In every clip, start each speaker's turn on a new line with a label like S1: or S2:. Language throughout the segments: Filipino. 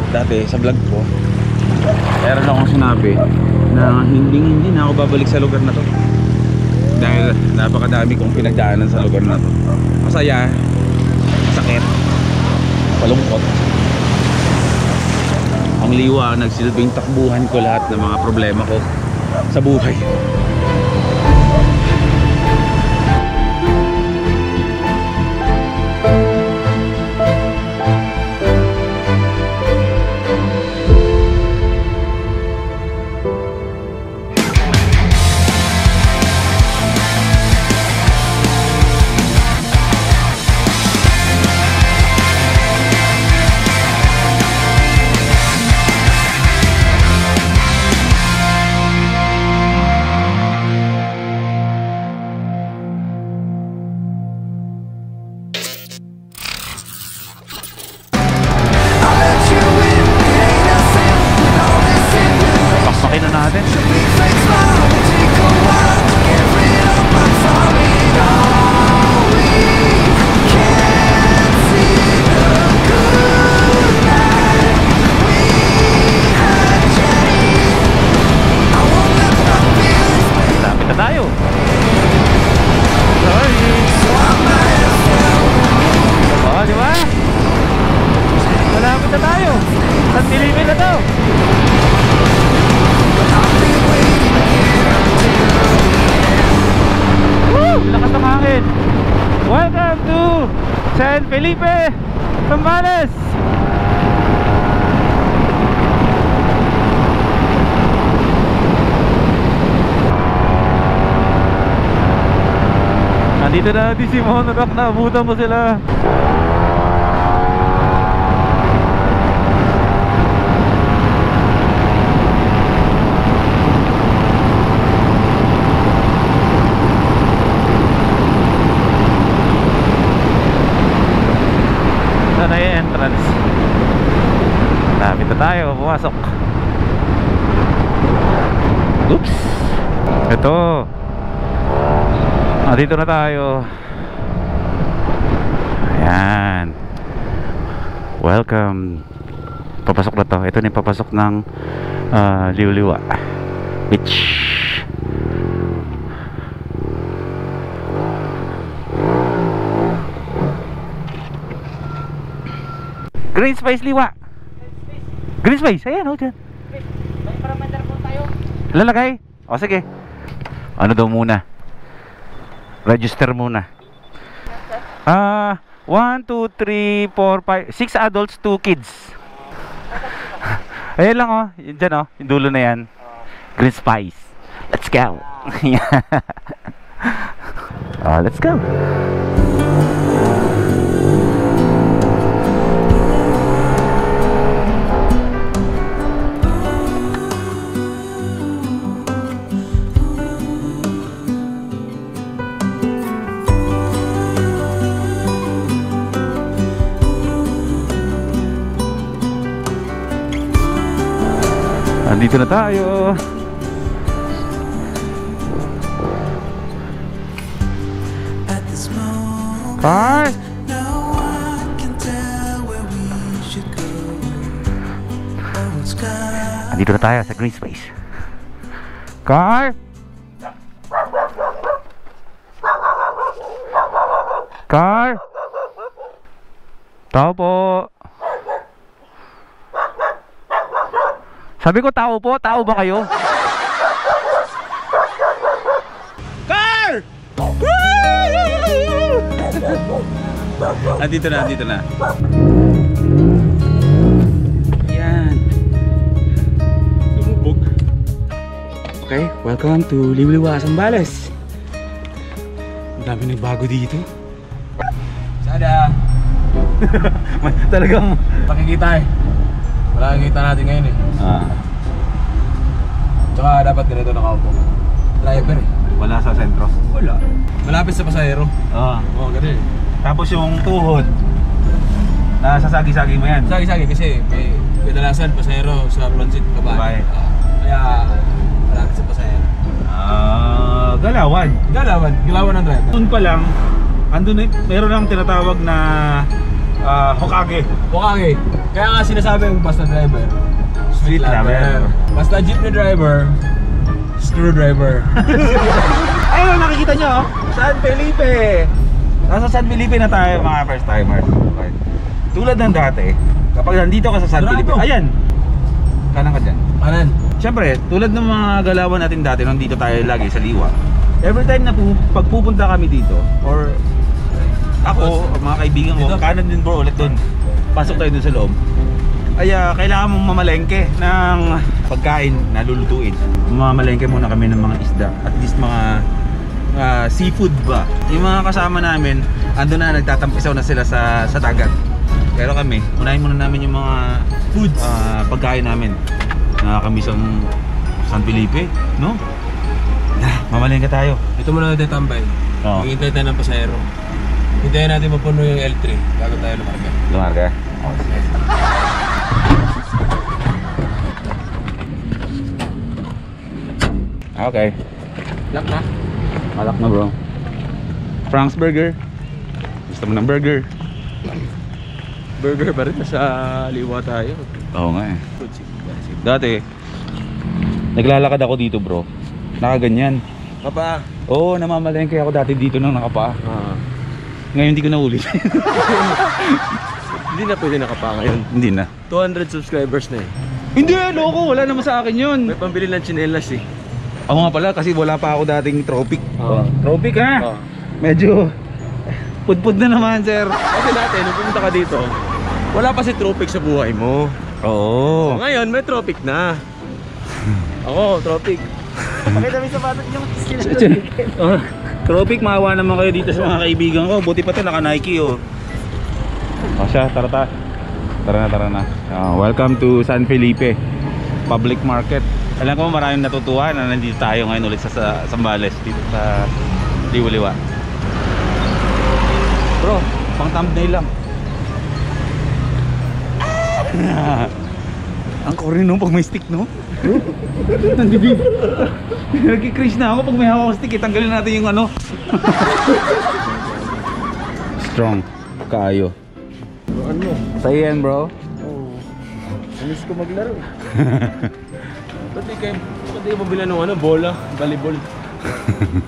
S1: dati sa vlog ko, meron akong sinabi na hindi na ako babalik sa lugar na to dahil napakadami kong pinagdaanan sa lugar na to. Masaya, sakit, palungkot. Ang Liwa nagsilbing takbuhan ko lahat ng mga problema ko sa buhay.
S2: Welcome to San Felipe, Zambales. Nandito na natin si Monorack, naabutan mo sila. Saan na yung entrance? Lapit na tayo, pumasok. Oops! Ito. Dito na tayo. Ayan. Welcome. Papasok na to. Ito na yung papasok ng Liuliwa Beach. Green Space Liwa. Green Space. Ayan o dyan.
S3: May paramandar po tayo.
S2: Lalagay? O sige. Ano daw muna? Register muna. 1, 2, 3, 4, 5 6 adults, 2 kids. Ayan lang oh. Yun dyan oh. Yung dulo na yan. Green Spice. Let's go. Let's go. Nandito na tayo. Car. Nandito na tayo sa Green Space. Car. Car. Tao po. Sabi ko tao po, tao ba kayo?
S1: Car! Andito na, andito na. Yan. Lumubog. Okay, welcome to Liuliwa, Zambales. Ang dami nagbago dito.
S4: Sada.
S1: Talagang
S4: Pakikita eh. Wala nakikita natin ngayon eh. Tsaka dapat ganito nakaupo. Driver eh.
S1: wala sa sentro.
S4: Wala. Malapit sa pasahero.
S1: Oo.
S4: Ganun eh.
S1: Tapos yung tuhod, nasasagi-sagi mo yan.
S4: Sagi-sagi kasi may kadalasan pasahero sa front seat babae. Kaya malapit sa pasahero.
S1: Galawan.
S4: Galawan ng driver.
S1: Doon pa lang, andun na, meron lang tinatawag na Hokage.
S4: Hokage. Kaya nga sinasabi yung basta driver.
S1: Street lover.
S4: Basta jeepney driver. Screwdriver.
S1: Ayun, nakikita nyo, San Felipe. Nasa San Felipe na tayo mga first timers. Okay. Tulad ng dati, kapag nandito ka sa San
S4: Sarado.
S1: Felipe, ayan, kanan ka dyan.
S4: Kanan.
S1: Siyempre, tulad ng mga galawan natin dati, nandito tayo lagi sa Liwa. Every time na pagpupunta kami dito, or ako, mga kaibigan ko,
S4: Dito?
S1: kanan din bro, ulit doon. Pasok tayo dun sa loob. Ay, kailangan mong mamalengke ng pagkain na lulutuin. Mamalengke muna kami ng mga isda, at least mga seafood ba. Yung mga kasama namin, ando na, nagtatampisaw na sila sa dagat. Pero kami, unahin muna namin yung mga foods, pagkain namin. Kami sa San Felipe, no? Mamalengke tayo.
S4: Ito muna natin tambay.
S1: Oo.
S4: Hintay tayo ng pasahero. Hintayin natin mapuno yung L3 bago tayo lumarga.
S1: Lumarga? Oh, sige. Okay.
S4: Lock na?
S1: Malak na bro. Frank's Burger. Gusto mo ng burger?
S4: Burger ba rin? Nasa Liwa tayo.
S1: Oo nga eh. Dati, naglalakad ako dito bro. Nakaganyan.
S4: Papa.
S1: Oo, namamalengke ako dati dito nang nakapaa. Ngayon hindi ko na ulit.
S4: Hindi na pwede nakapa ngayon.
S1: Hindi na.
S4: 200 subscribers na eh.
S1: Hindi, loko. Wala naman sa akin yun.
S4: May pambili ng chinelas eh.
S1: Ako nga pala kasi wala pa ako dating tropic.
S4: Oo.
S1: Tropic ha?
S4: Oo.
S1: Medyo pudpud na naman sir.
S4: Kasi dati, nung pumunta ka dito, wala pa si tropic sa buhay mo.
S1: Oo.
S4: Ngayon, may tropic na. Ako, tropic.
S3: Pakita mo yung sapatos niyo.
S1: Tropic, maawa naman kayo dito sa mga kaibigan ko. Buti pa ito, naka Nike oh. O siya, tara ta. Tara na. Welcome to San Felipe Public Market. Alam ko maraming natutuwa na nandito tayo ngayon ulit sa Zambales, dito sa Liwa-Liwa. Bro, pang thumbnail lang. Ang corny nung pag may stick, no? Nandibig. Nagkikrish na ako pag may hawak stick. Tanggalin natin yung ano. Strong. Kaayo.
S4: Ano mo?
S1: Sa'yo yan bro.
S4: Oo. Miss ko maglaro. Ba't di kayo mabila ng ano, bola, volleyball?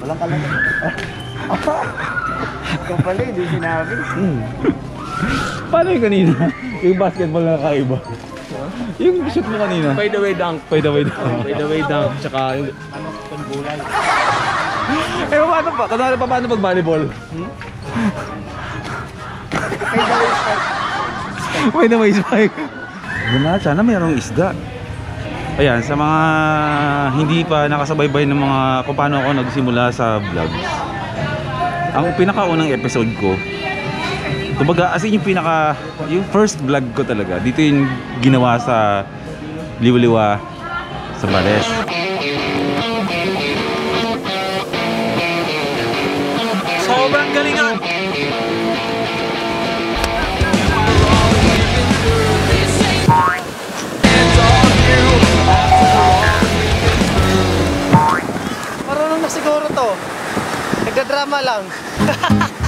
S3: Walang kalaman. Ikaw pala, hindi sinabi.
S1: Paano yung kanina? Yung basketball na kakaiba. Yung shoot mo kanina.
S4: By the way dunk.
S1: By the way
S4: By the way dunk. Tsaka yung...
S1: Eh paano pa? Kasali pa paano pag volleyball? By the way spike. Yun na, sana mayroong isda. Ayan, sa mga hindi pa nakasabaybay ng mga kung paano ako nagsimula sa vlogs. Ang pinakaunang episode ko, kumbaga as in yung first vlog ko talaga, dito yung ginawa sa Liwa-Liwa sa Zambales.
S4: Sobrang galingan!
S3: Marunong na siguro to. Nagdadrama lang.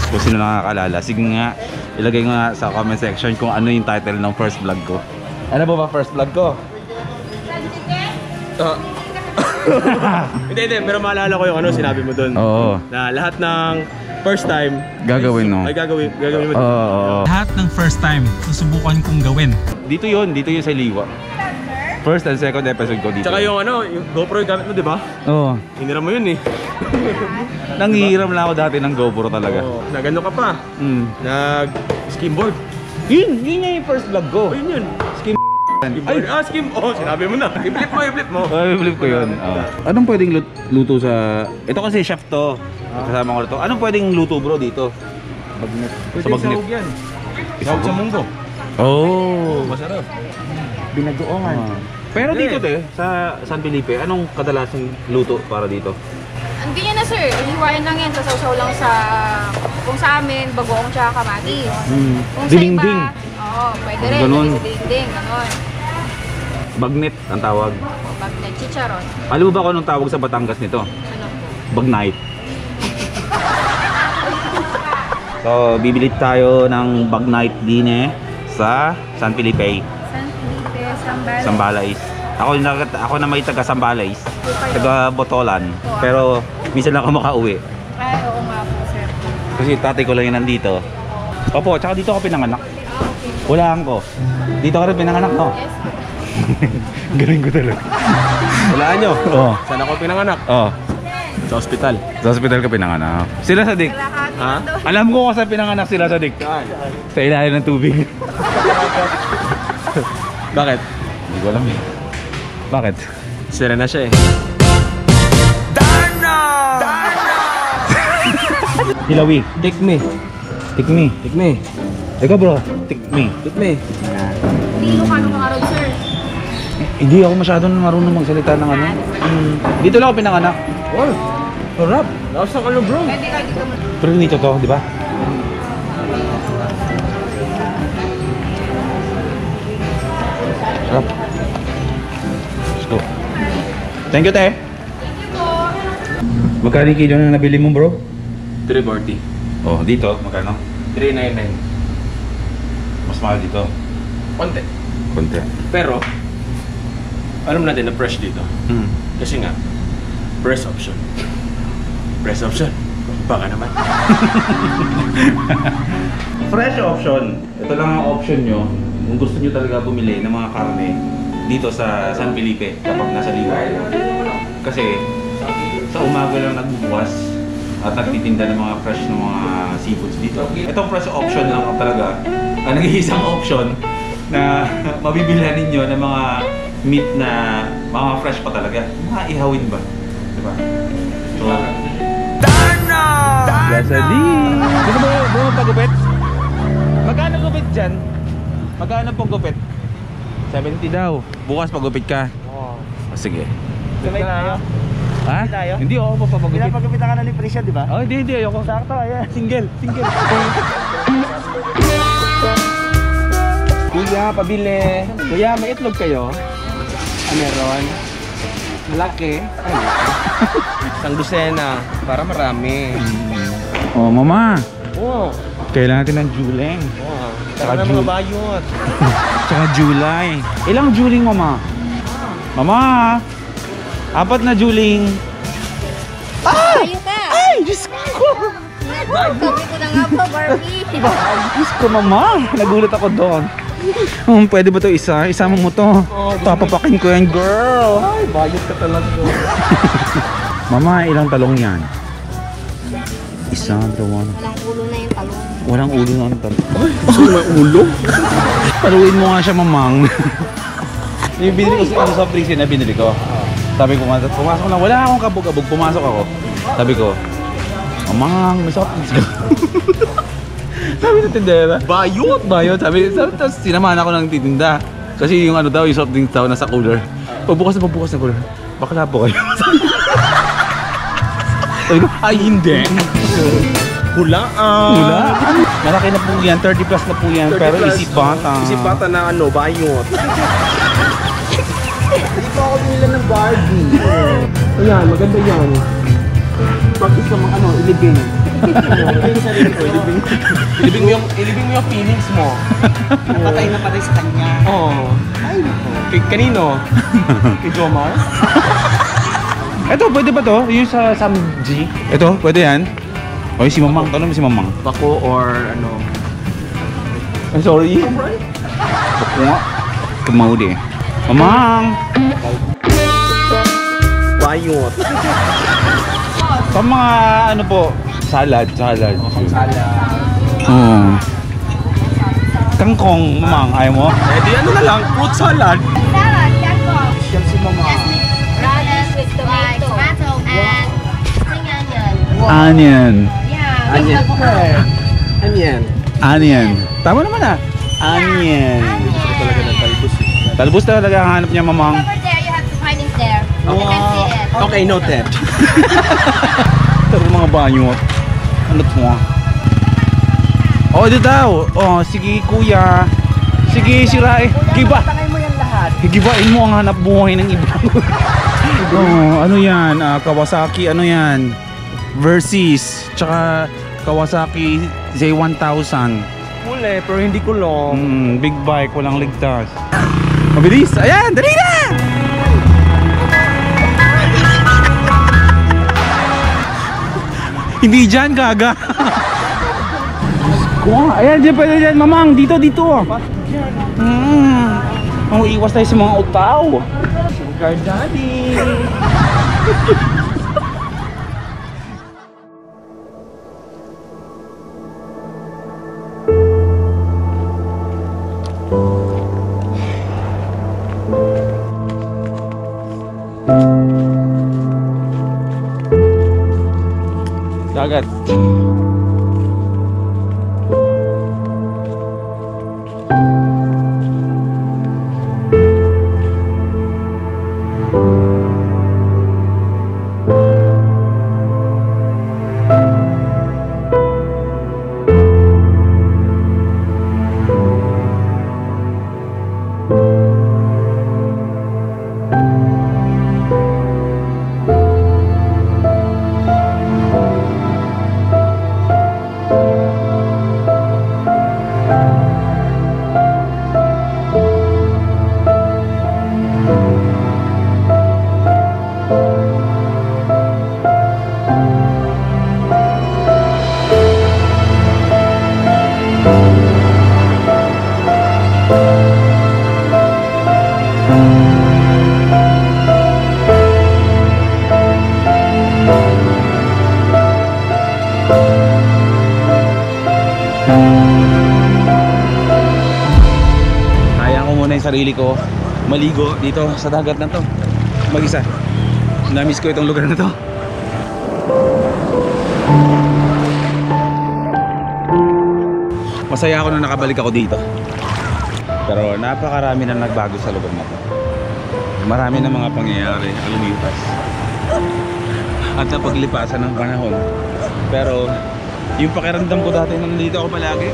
S1: Kung sino nakakalala, sige nga, ilagay nga sa comment section kung ano yung title ng first vlog ko. Ano ba first vlog ko?
S4: Hindi, pero maalala ko yung ano sinabi mo dun.
S1: Oo.
S4: Na lahat ng first time
S1: Gagawin mo.
S4: Ay gagawin mo.
S1: Oo.
S5: Lahat ng first time, susubukan kong gawin.
S1: Dito yun sa Liwa. First and second episode ko dito.
S4: Tsaka yung ano, yung GoPro yung gamit mo, di ba?
S1: Oo.
S4: Hiniram mo yun eh.
S1: Nanghihiram lang ako dati ng GoPro talaga.
S4: Oo. Nagano ka pa? Nag-skimboard.
S1: Yun nga yung first vlog ko.
S4: Oh, yun.
S1: Skim
S4: Skimboard. Skim. Oh, sinabi mo na. I-flip mo.
S1: Ay, flip ko yun. Anong pwedeng luto sa... Ito kasi chef to. Kasama ko na to. Anong pwedeng luto bro dito? Bagnet. Sa bagnet.
S4: Sahog yan. Sahog sa munggo.
S1: Oh.
S4: Masarap.
S3: Binagoongan.
S1: Pero dito sa San Felipe, anong kadalasang luto para dito?
S6: Hindi yan na sir, hiwayan lang yan, sasawsaw lang sa, kung sa amin, bagoong tsaka kamatis. Kung
S1: Dinding.
S6: sa iba, oo, pwede rin,
S1: Ganon.
S6: pwede sa dinding, ganon.
S1: Bagnet ang tawag.
S6: O, bagnet, chicharon,
S1: Alam mo ba kung anong tawag sa Batangas nito?
S6: ano po.
S1: Bagnite. So, bibili tayo ng bag night din sa San Felipe,
S6: San Felipe, Zambales.
S1: Zambales. Ako na may taga Zambales, taga Botolan. Pero minsan lang ako makauwi.
S6: Ay, oo nga po, sir.
S1: Kasi tatay ko lang yun nandito. Opo, tsaka dito ako pinanganak.
S6: Okay.
S1: Walaan ko. Dito ka rin pinanganak, no?
S6: Yes.
S1: Galing ko talaga.
S4: Walaan nyo.
S1: Oo.
S4: Saan ako pinanganak?
S1: Oo.
S4: Sa ospital.
S1: Sa hospital ka pinanganak. Sila sa dik.
S4: Ha?
S1: Alam ko kung saan pinanganak sila sa dik. Sa ilalim ng tubig.
S4: Bakit?
S1: Hindi ko alam eh. Bakit?
S4: Sira na siya eh.
S1: Hilawi.
S4: Take me.
S1: Take me.
S4: Take me.
S1: Ikaw bro, take me.
S4: Take me.
S6: Hindi ko kano mga road, sir.
S1: Hindi ako masyadong marunong magsalita ng ano. Dito lang ako pinanganak.
S4: Wow. Sarap. Nasa ka bro.
S6: Pwede ka dito mo.
S1: Pero dito to, di ba? Sarap. Let's go. Thank you, te. Magkano yung kilo na nabili mo, bro?
S4: 340.
S1: Oh, dito, magkano?
S4: 399.
S1: Mas mahal dito.
S4: Konti.
S1: Konti.
S4: Pero, alam natin na fresh dito. Kasi nga, press option. Press option. Baka naman.
S1: Fresh option. Ito lang ang option nyo. Kung gusto nyo talaga bumili ng mga karne dito sa San Felipe kapag nasa Liwa. Kasi sa umaga lang nagbubukas at nagtitinda ng mga fresh ng mga seafoods dito. Itong fresh option lang talaga ang nag-iisang option na mabibilhan ninyo ng mga meat na mga fresh pa talaga. Mga ihawin ba? Diba? So, Gasolin! Gusto mo pagupit? Magkano gupit dyan? Magkano pong gupit? 70 daw. Bukas pagupit ka.
S3: Oo.
S1: Oh, sige.
S3: Sabay tayo.
S1: Ha?
S3: tayo?
S1: Hindi ako papagupit.
S3: Pinapagupitan ka na ni Prisha, di ba?
S1: Oh, hindi ayoko.
S3: Sakto, ayan.
S1: Single.
S3: Kuya, pabili. Kuya, may itlog kayo? Ah, meron. Malaki. Ay, isang dosena. Para marami.
S1: Oh, mama.
S3: Oo.
S1: Kailangan natin ng juling.
S3: Oo.
S1: Saka
S3: Saka ng
S1: Jul-
S3: mga bayot.
S1: Tsaka July. Ilang juling, mama? Mama! 4 na juling.
S6: Tayo ka.
S1: Ay, Diyos ko!
S6: Sabi ko na nga po, Barbie.
S1: Diyos ko, mama! Nagulat ako doon. Pwede ba to isa? Isama mo to. Papapakin ko yan, girl.
S3: Ay, bayot ka talaga.
S1: Mama, ilang talong yan? Isa, dalawa.
S6: Walang ulo na yung talong.
S1: Walang ulo na ang talong.
S3: Gusto mo may ulo?
S1: Paluin mo nga siya, mamang. Yung binili ko sa soft drinks na binili ko. Sabi ko nga, pumasok lang. Wala akong kabog-kabog. Pumasok ako. Sabi ko, mamang, may soft drinks ka. Sabi ng tindera, bayot! Bayot. Sabi, tapos sinamahan ako ng titinda. Kasi yung ano daw, yung soft drinks daw nasa cooler. Pagbukas na cooler. Bakla po kayo. Sabi ko, ay hindi.
S3: Hulaan.
S1: Malaki na po yan, 30 plus na po yan. Pero isip bata.
S3: Isip bata na ano, bayot. Hindi pa ako binila ng Barbie. Ayan, maganda yan. Practice ka mga ano, ilibing. Ilibing mo yung feelings mo. Patay na patay sa kanya. Oo. Ay, kanino? Kay Jomar?
S1: Ito, pwede ba to? Yung sa Samji? Ito, pwede yan? O si Mamang, tanong mo si Mamang.
S3: Bako or ano?
S1: I'm sorry. Bako nga. Kumaudi eh. Mamang!
S3: Bayot.
S1: Sa mga ano po, salad.
S3: Sala.
S1: Oo. Kangkong, Mamang, ayaw mo?
S3: Eh di ano na lang, fruit salad.
S6: Salad, yan po.
S3: Yan si Mama.
S6: Lettuce with tomato. And spring onion.
S1: Onion.
S6: Yeah.
S3: Onion. Onion.
S1: Onion. Tama naman ah. Onion.
S3: Talaga ng talbos.
S1: Talbos talaga ang hanap niya, Mamang.
S6: Over there, you have to find it there. You can see it.
S3: Okay, noted.
S1: Pero mga banyo. Ano to mo? Oh, ito daw. Oh, sige kuya. Sige, sirain. Giba.
S3: Tangay mo yan lahat.
S1: Gibain mo ang hanap buhay ng iba. Oh, ano yan? Kawasaki, ano yan? Versys. Tsaka Kawasaki Say 1,000.
S3: Huli, pero hindi kulong.
S1: Big bike, walang ligtas. Mabilis! Ayan! Dali na! Hindi dyan, gaga. Ayan, dyan pwede dyan, mamang. Dito, dito. Ang iwas tayo sa mga utaw.
S3: Sugar daddy.
S1: Dagat. Kaya ko muna yung sarili ko maligo dito sa dagat na to mag-isa. Namiss ko itong lugar na to. Masaya ako nung nakabalik ako dito. Pero napakarami na nagbago sa lugar na to. Marami na mga pangyayari ang lumipas at napaglipasan ng panahon. Pero yung pakiramdam ko dati nung nandito ako palagi,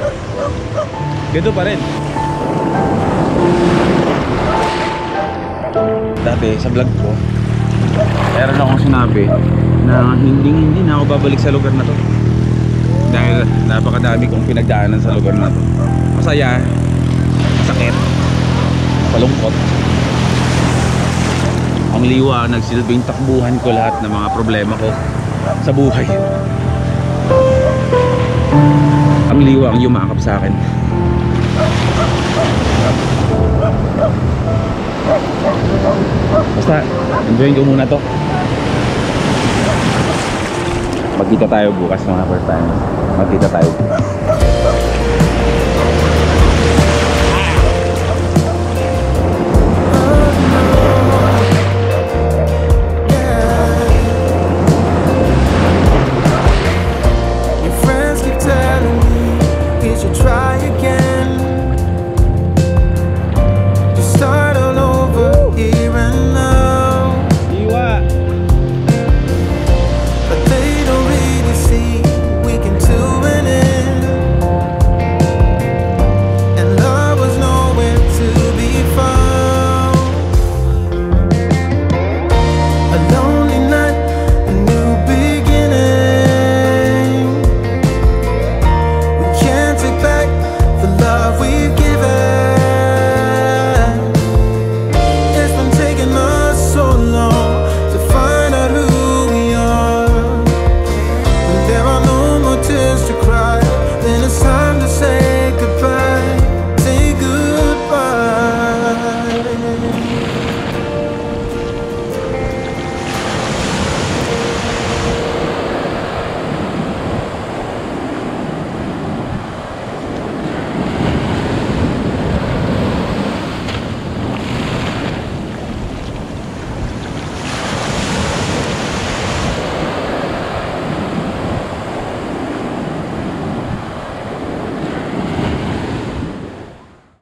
S1: ganito pa rin. Dati sa vlog ko, meron akong sinabi na hindi na ako babalik sa lugar na to dahil napakadami kong pinagdaanan sa lugar na to. Masaya, masakit, malungkot. Ang liwa, nagsilbing takbuhan ko lahat ng mga problema ko sa buhay. Ang liwa ang yumakap sa akin. Basta, enjoyin ko muna to. Magkita tayo bukas mga first time. Magkita tayo.